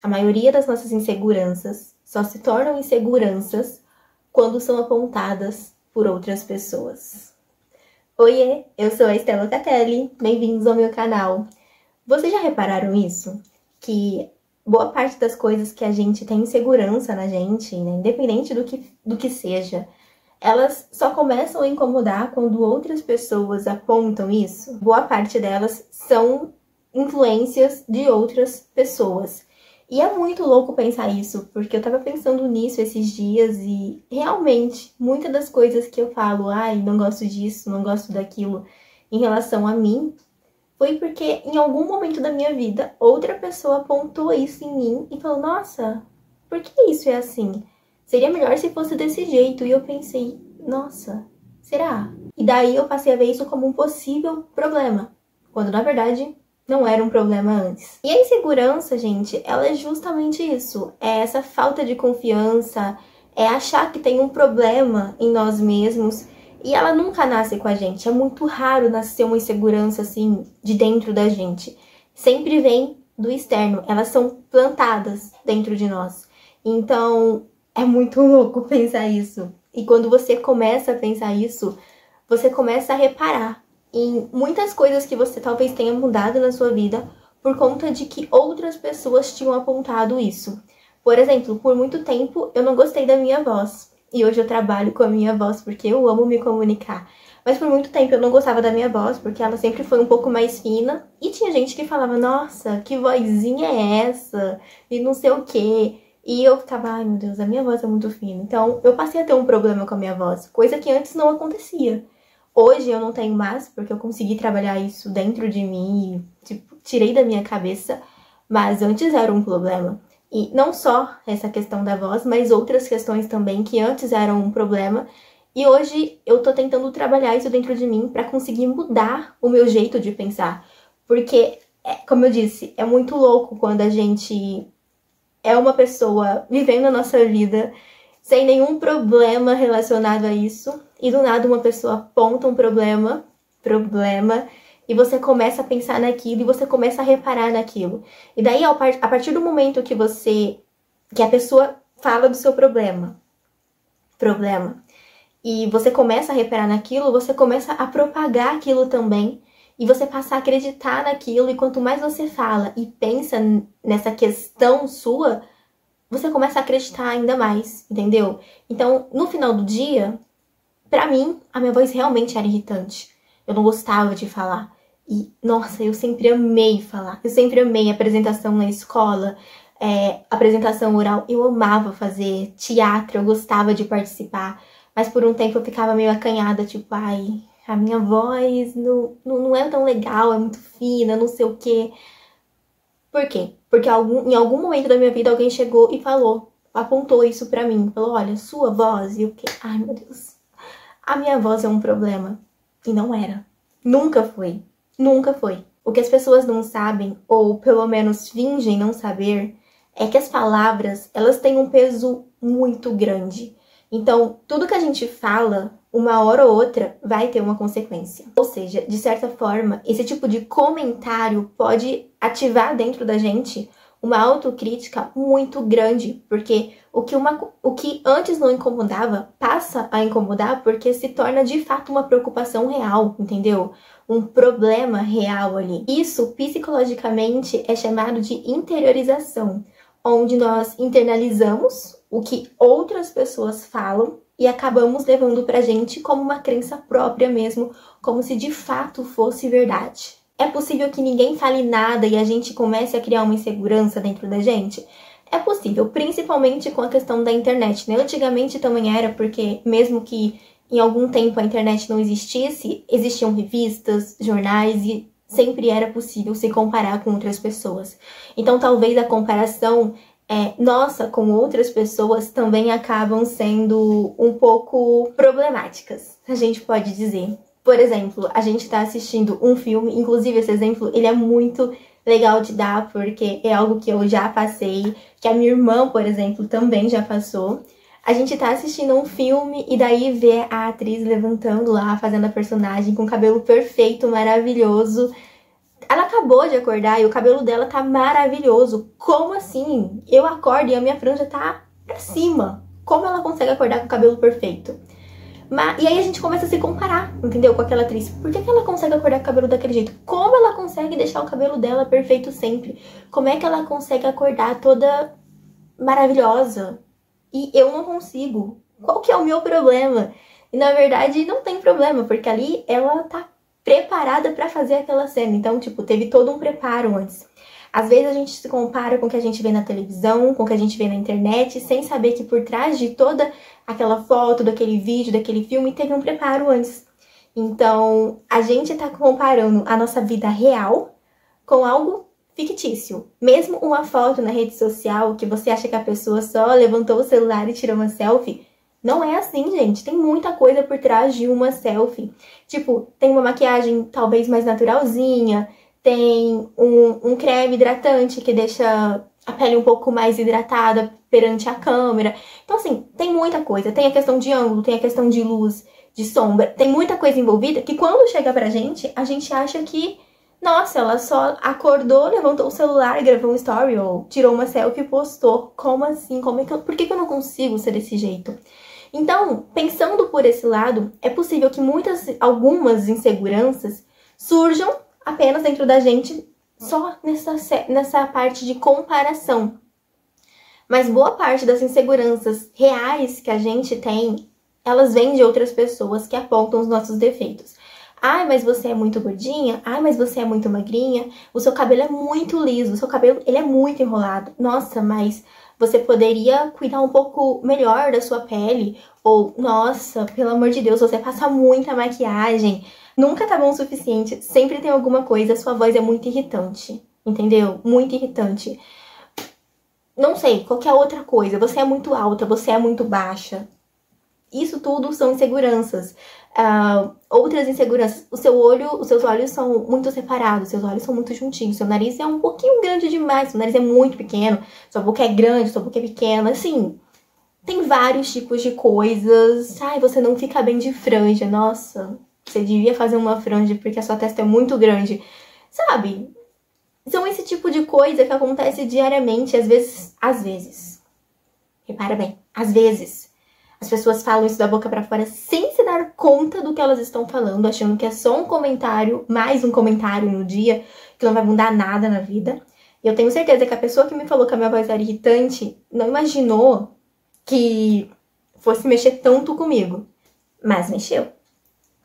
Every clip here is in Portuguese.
A maioria das nossas inseguranças só se tornam inseguranças quando são apontadas por outras pessoas. Oiê, eu sou a Estela Catelli, bem-vindos ao meu canal. Vocês já repararam isso? Que boa parte das coisas que a gente tem insegurança na gente, né, independente do que seja, elas só começam a incomodar quando outras pessoas apontam isso? Boa parte delas são influências de outras pessoas. E é muito louco pensar isso, porque eu tava pensando nisso esses dias e realmente muitas das coisas que eu falo, ai, não gosto disso, não gosto daquilo, em relação a mim, foi porque em algum momento da minha vida outra pessoa apontou isso em mim e falou, nossa, por que isso é assim? Seria melhor se fosse desse jeito. E eu pensei, nossa, será? E daí eu passei a ver isso como um possível problema, quando na verdade não era um problema antes. E a insegurança, gente, ela é justamente isso. É essa falta de confiança, é achar que tem um problema em nós mesmos. E ela nunca nasce com a gente. É muito raro nascer uma insegurança, assim, de dentro da gente. Sempre vem do externo. Elas são plantadas dentro de nós. Então, é muito louco pensar isso. E quando você começa a pensar isso, você começa a reparar em muitas coisas que você talvez tenha mudado na sua vida por conta de que outras pessoas tinham apontado isso. Por exemplo, por muito tempo eu não gostei da minha voz. E hoje eu trabalho com a minha voz porque eu amo me comunicar. Mas por muito tempo eu não gostava da minha voz porque ela sempre foi um pouco mais fina. E tinha gente que falava, nossa, que vozinha é essa? E não sei o quê. E eu ficava, ai meu Deus, a minha voz é muito fina. Então eu passei a ter um problema com a minha voz, coisa que antes não acontecia. Hoje eu não tenho mais, porque eu consegui trabalhar isso dentro de mim e, tipo, tirei da minha cabeça, mas antes era um problema. E não só essa questão da voz, mas outras questões também que antes eram um problema. E hoje eu tô tentando trabalhar isso dentro de mim para conseguir mudar o meu jeito de pensar. Porque, como eu disse, é muito louco quando a gente é uma pessoa vivendo a nossa vida sem nenhum problema relacionado a isso, e do nada uma pessoa aponta um problema, e você começa a pensar naquilo, e você começa a reparar naquilo. E daí, a partir do momento que a pessoa fala do seu problema, e você começa a reparar naquilo, você começa a propagar aquilo também, e você passa a acreditar naquilo, e quanto mais você fala e pensa nessa questão sua, você começa a acreditar ainda mais, entendeu? Então, no final do dia, pra mim, a minha voz realmente era irritante. Eu não gostava de falar. E, nossa, eu sempre amei falar. Eu sempre amei apresentação na escola, apresentação oral. Eu amava fazer teatro, eu gostava de participar. Mas por um tempo eu ficava meio acanhada, tipo, ai, a minha voz não é tão legal, é muito fina, não sei o quê. Por quê? Porque em algum momento da minha vida alguém chegou e falou, apontou isso pra mim. Falou, olha, sua voz, e o quê? Ai, meu Deus. A minha voz é um problema. E não era. Nunca foi. Nunca foi. O que as pessoas não sabem, ou pelo menos fingem não saber, é que as palavras, elas têm um peso muito grande. Então, tudo que a gente fala, uma hora ou outra, vai ter uma consequência. Ou seja, de certa forma, esse tipo de comentário pode ativar dentro da gente uma autocrítica muito grande, porque o que antes não incomodava, passa a incomodar porque se torna de fato uma preocupação real, entendeu? Um problema real ali. Isso, psicologicamente, é chamado de interiorização, onde nós internalizamos o que outras pessoas falam e acabamos levando pra gente como uma crença própria mesmo, como se de fato fosse verdade. É possível que ninguém fale nada e a gente comece a criar uma insegurança dentro da gente? É possível, principalmente com a questão da internet, né? Antigamente também era, porque mesmo que em algum tempo a internet não existisse, existiam revistas, jornais e sempre era possível se comparar com outras pessoas. Então talvez a comparação nossa com outras pessoas também acabam sendo um pouco problemáticas, a gente pode dizer. Por exemplo, a gente tá assistindo um filme, inclusive esse exemplo, ele é muito legal de dar, porque é algo que eu já passei, que a minha irmã, por exemplo, também já passou. A gente tá assistindo um filme e daí vê a atriz levantando lá, fazendo a personagem com o cabelo perfeito, maravilhoso. Ela acabou de acordar e o cabelo dela tá maravilhoso. Como assim? Eu acordo e a minha franja tá pra cima. Como ela consegue acordar com o cabelo perfeito? E aí a gente começa a se comparar, entendeu? Com aquela atriz. Por que ela consegue acordar com o cabelo daquele jeito? Como ela consegue deixar o cabelo dela perfeito sempre? Como é que ela consegue acordar toda maravilhosa? E eu não consigo. Qual que é o meu problema? E na verdade não tem problema, porque ali ela tá preparada pra fazer aquela cena. Então, tipo, teve todo um preparo antes. Às vezes a gente se compara com o que a gente vê na televisão, com o que a gente vê na internet, sem saber que por trás de toda aquela foto, daquele vídeo, daquele filme, teve um preparo antes. Então, a gente tá comparando a nossa vida real com algo fictício. Mesmo uma foto na rede social que você acha que a pessoa só levantou o celular e tirou uma selfie, não é assim, gente. Tem muita coisa por trás de uma selfie. Tipo, tem uma maquiagem talvez mais naturalzinha, tem um creme hidratante que deixa a pele um pouco mais hidratada perante a câmera. Então, assim, tem muita coisa. Tem a questão de ângulo, tem a questão de luz, de sombra. Tem muita coisa envolvida que quando chega pra gente, a gente acha que, nossa, ela só acordou, levantou o celular, gravou um story ou tirou uma selfie e postou. Como assim? Por que eu não consigo ser desse jeito? Então, pensando por esse lado, é possível que algumas inseguranças surjam apenas dentro da gente, só nessa parte de comparação. Mas boa parte das inseguranças reais que a gente tem, elas vêm de outras pessoas que apontam os nossos defeitos. Ai, mas você é muito gordinha. Ai, mas você é muito magrinha. O seu cabelo é muito liso. O seu cabelo, ele é muito enrolado. Nossa, mas você poderia cuidar um pouco melhor da sua pele. Ou, nossa, pelo amor de Deus, você passa muita maquiagem. Nunca tá bom o suficiente. Sempre tem alguma coisa. Sua voz é muito irritante. Entendeu? Muito irritante. Não sei, qualquer outra coisa. Você é muito alta, você é muito baixa. Isso tudo são inseguranças. Outras inseguranças. Os seus olhos são muito separados, seus olhos são muito juntinhos, seu nariz é um pouquinho grande demais, seu nariz é muito pequeno, sua boca é grande, sua boca é pequena, assim. Tem vários tipos de coisas. Ai, você não fica bem de franja. Nossa, você devia fazer uma franja porque a sua testa é muito grande. Sabe? São esse tipo de coisa que acontece diariamente, às vezes. Repara bem, às vezes. As pessoas falam isso da boca pra fora sem se dar conta do que elas estão falando, achando que é só um comentário, mais um comentário no dia, que não vai mudar nada na vida. E eu tenho certeza que a pessoa que me falou que a minha voz era irritante não imaginou que fosse mexer tanto comigo. Mas mexeu.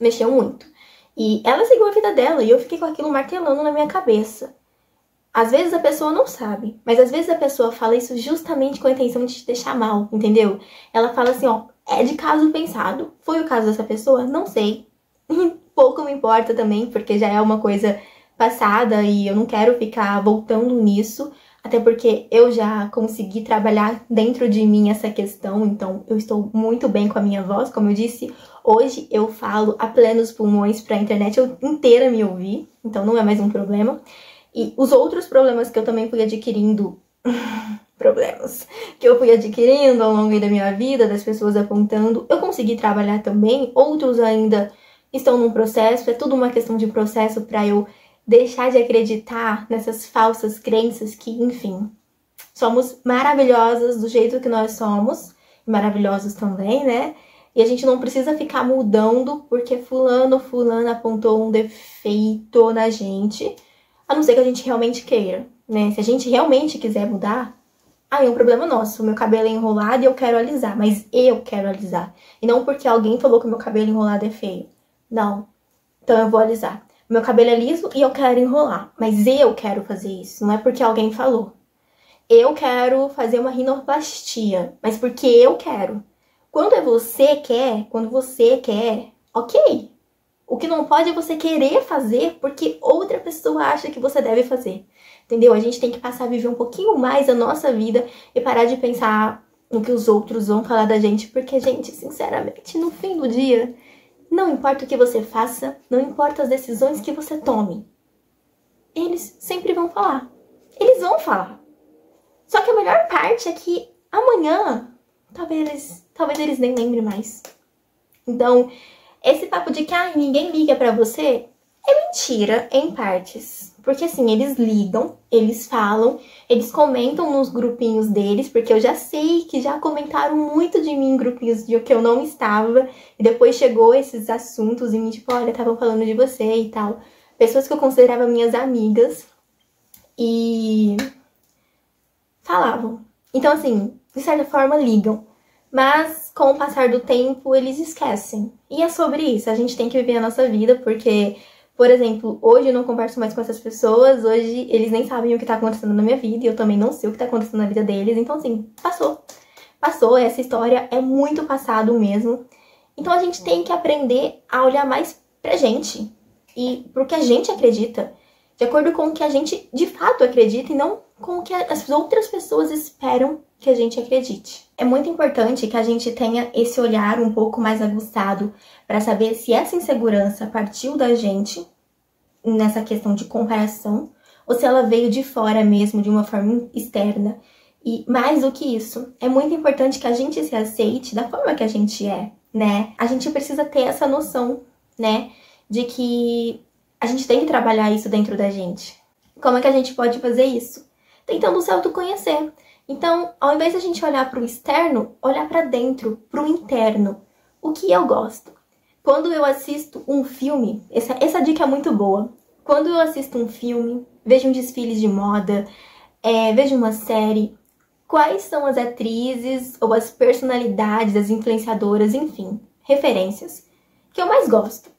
Mexeu muito. E ela seguiu a vida dela e eu fiquei com aquilo martelando na minha cabeça. Às vezes a pessoa não sabe, mas às vezes a pessoa fala isso justamente com a intenção de te deixar mal, entendeu? Ela fala assim, ó, é de caso pensado. Foi o caso dessa pessoa? Não sei. Pouco me importa também, porque já é uma coisa passada e eu não quero ficar voltando nisso, até porque eu já consegui trabalhar dentro de mim essa questão, então eu estou muito bem com a minha voz, como eu disse, hoje eu falo a plenos pulmões pra internet inteira me ouvir, então não é mais um problema. E os outros problemas que eu também fui adquirindo, ao longo da minha vida, das pessoas apontando, eu consegui trabalhar também, outros ainda estão num processo, é tudo uma questão de processo para eu deixar de acreditar nessas falsas crenças que, enfim, somos maravilhosas do jeito que nós somos, maravilhosos também, né? E a gente não precisa ficar mudando porque fulano apontou um defeito na gente, a não ser que a gente realmente queira, né? Se a gente realmente quiser mudar, aí é um problema nosso. O meu cabelo é enrolado e eu quero alisar, mas eu quero alisar. E não porque alguém falou que o meu cabelo enrolado é feio. Não. Então eu vou alisar. Meu cabelo é liso e eu quero enrolar, mas eu quero fazer isso, não é porque alguém falou. Eu quero fazer uma rinoplastia, mas porque eu quero. Quando você quer, ok. O que não pode é você querer fazer porque outra pessoa acha que você deve fazer. Entendeu? A gente tem que passar a viver um pouquinho mais a nossa vida e parar de pensar no que os outros vão falar da gente, porque, gente, sinceramente, no fim do dia, não importa o que você faça, não importa as decisões que você tome, eles sempre vão falar. Eles vão falar. Só que a melhor parte é que amanhã, talvez eles nem lembrem mais. Então, esse papo de que ninguém liga pra você Mentira, em partes. Porque assim, eles ligam, eles falam, eles comentam nos grupinhos deles, porque eu já sei que já comentaram muito de mim em grupinhos de que eu não estava, e depois chegou esses assuntos em mim, tipo, olha, estavam falando de você e tal. Pessoas que eu considerava minhas amigas, e falavam. Então assim, de certa forma ligam. Mas com o passar do tempo, eles esquecem. E é sobre isso, a gente tem que viver a nossa vida, porque... Por exemplo, hoje eu não converso mais com essas pessoas, hoje eles nem sabem o que tá acontecendo na minha vida, e eu também não sei o que tá acontecendo na vida deles, então assim, passou. Passou, essa história é muito passado mesmo. Então a gente tem que aprender a olhar mais pra gente, e pro que a gente acredita, de acordo com o que a gente de fato acredita, e não com o que as outras pessoas esperam que a gente acredite. É muito importante que a gente tenha esse olhar um pouco mais aguçado para saber se essa insegurança partiu da gente, nessa questão de comparação, ou se ela veio de fora mesmo, de uma forma externa. E mais do que isso, é muito importante que a gente se aceite da forma que a gente é, né? A gente precisa ter essa noção, né, de que a gente tem que trabalhar isso dentro da gente. Como é que a gente pode fazer isso? Tentando se autoconhecer. Então, ao invés de a gente olhar para o externo, olhar para dentro, para o interno. O que eu gosto? Quando eu assisto um filme, essa dica é muito boa. Quando eu assisto um filme, vejo um desfile de moda, vejo uma série, quais são as atrizes ou as personalidades, as influenciadoras, enfim, referências, que eu mais gosto?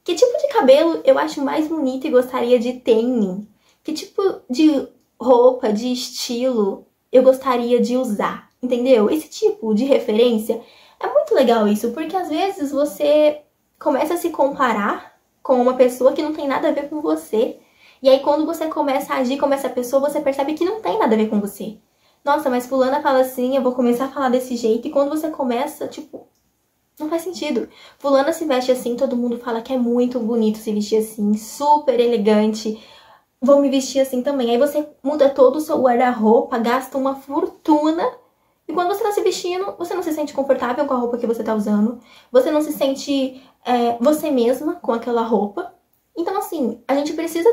Que tipo de cabelo eu acho mais bonito e gostaria de ter em mim? Que tipo de roupa, de estilo eu gostaria de usar, entendeu? Esse tipo de referência é muito legal isso, porque às vezes você começa a se comparar com uma pessoa que não tem nada a ver com você. E aí quando você começa a agir como essa pessoa, você percebe que não tem nada a ver com você. Nossa, mas fulana fala assim, eu vou começar a falar desse jeito. E quando você começa, tipo, não faz sentido. Fulana se veste assim, todo mundo fala que é muito bonito se vestir assim, super elegante. Vou me vestir assim também. Aí você muda todo o seu guarda-roupa, gasta uma fortuna. E quando você tá se vestindo, você não se sente confortável com a roupa que você tá usando. Você não se sente você mesma com aquela roupa. Então, assim, a gente precisa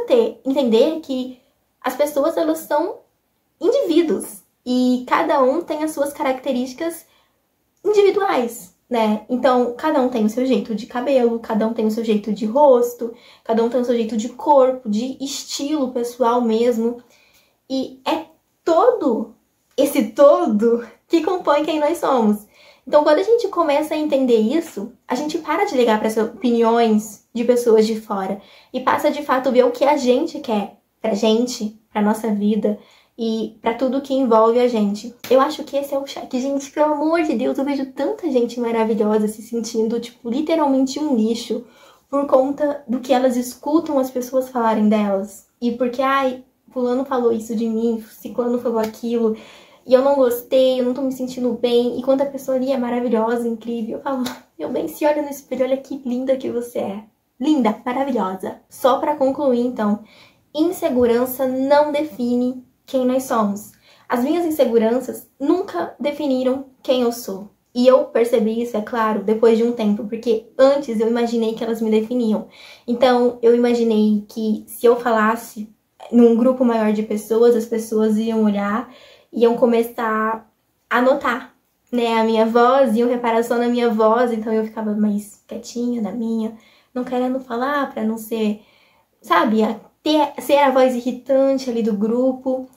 entender que as pessoas, elas são indivíduos. E cada um tem as suas características individuais, né? Então, cada um tem o seu jeito de cabelo, cada um tem o seu jeito de rosto, cada um tem o seu jeito de corpo, de estilo pessoal mesmo. E é todo esse todo que compõe quem nós somos. Então, quando a gente começa a entender isso, a gente para de ligar para as opiniões de pessoas de fora e passa de fato a ver o que a gente quer pra gente, pra nossa vida e pra tudo que envolve a gente. Eu acho que esse é o cheque. Gente, pelo amor de Deus, eu vejo tanta gente maravilhosa se sentindo, tipo, literalmente um lixo por conta do que elas escutam as pessoas falarem delas. E porque, ai, fulano falou isso de mim, ciclano falou aquilo, e eu não gostei, eu não tô me sentindo bem. E quando a pessoa ali é maravilhosa, incrível, eu falo, meu bem, se olha no espelho, olha que linda que você é. Linda, maravilhosa. Só pra concluir, então, insegurança não define quem nós somos. As minhas inseguranças nunca definiram quem eu sou. E eu percebi isso, é claro, depois de um tempo, porque antes eu imaginei que elas me definiam. Então, eu imaginei que se eu falasse num grupo maior de pessoas, as pessoas iam olhar, iam começar a notar, né, a minha voz, iam reparar só na minha voz, então eu ficava mais quietinha na minha, não querendo falar pra não ser, sabe, ser a voz irritante ali do grupo.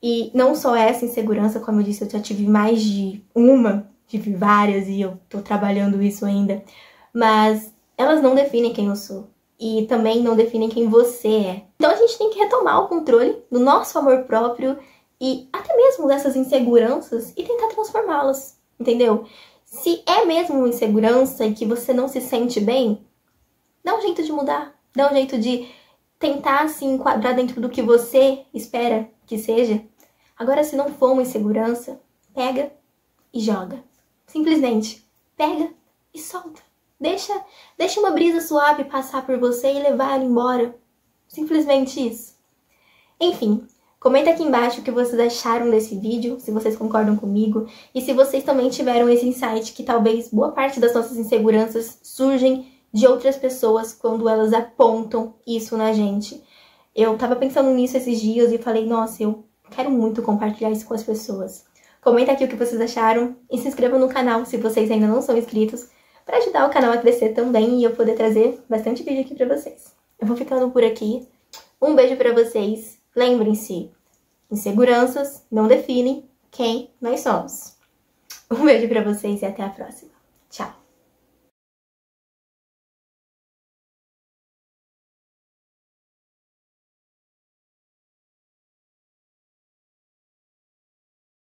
E não só essa insegurança, como eu disse, eu já tive mais de uma, tive várias e eu tô trabalhando isso ainda. Mas elas não definem quem eu sou. E também não definem quem você é. Então a gente tem que retomar o controle do nosso amor próprio e até mesmo dessas inseguranças e tentar transformá-las, entendeu? Se é mesmo uma insegurança e que você não se sente bem, dá um jeito de mudar. Dá um jeito de tentar se enquadrar dentro do que você espera que seja. Agora, se não for uma insegurança, pega e joga. Simplesmente pega e solta. Deixa uma brisa suave passar por você e levar ela embora. Simplesmente isso. Enfim, comenta aqui embaixo o que vocês acharam desse vídeo, se vocês concordam comigo. E se vocês também tiveram esse insight que talvez boa parte das nossas inseguranças surgem de outras pessoas quando elas apontam isso na gente. Eu tava pensando nisso esses dias e falei, nossa, eu quero muito compartilhar isso com as pessoas. Comenta aqui o que vocês acharam e se inscrevam no canal se vocês ainda não são inscritos, para ajudar o canal a crescer também e eu poder trazer bastante vídeo aqui pra vocês. Eu vou ficando por aqui. Um beijo pra vocês. Lembrem-se, inseguranças não definem quem nós somos. Um beijo pra vocês e até a próxima. Tchau!